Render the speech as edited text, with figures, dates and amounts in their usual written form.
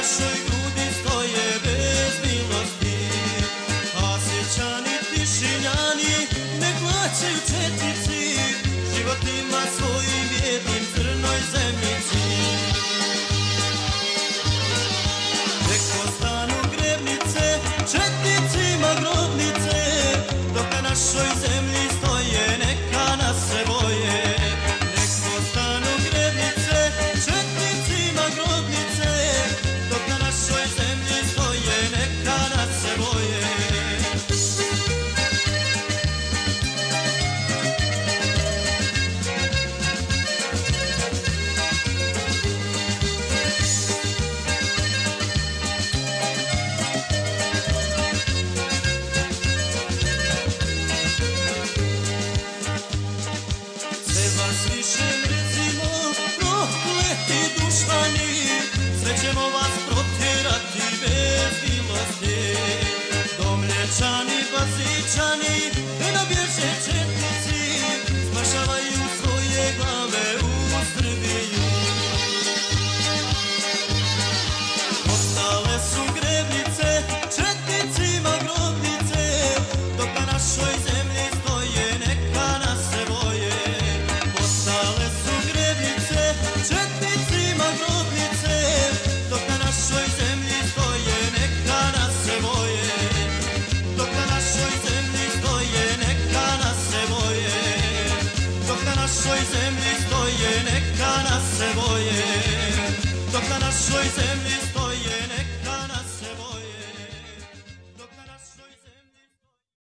našoj grudi stoje bez milosti. A Sjećani, Tišinjani ne plaćaju četnici, životima svojim bijednim crnoj zemljici. Nek ostanu Grebnice, četnicima grobnice, dok na našoj zemlji stoje neka nas se boje. Nek ostanu Grebnice, četnicima grobnice, dok na našoj zemlji stoje neka nas se boje. Više mrzimo, prokleti dušmani, sve ćemo vas protjerati bez milosti. Domlječani, Bazičani, ne nabježe četnici, smašavaju svoje glave u Srbiju. Ostale su Grebnice, četnicima grobnice, dok na našoj zemlji stoje neka nas se boje. Ostale su Grebnice, četnicima grobnice, dok na našoj zemlji stoje neka nas se boje. Dok na našoj zemlji stoje neka nas se boje. Dok na našoj zemlji stoje neka nas se boje. Dok na našoj zemlji stoje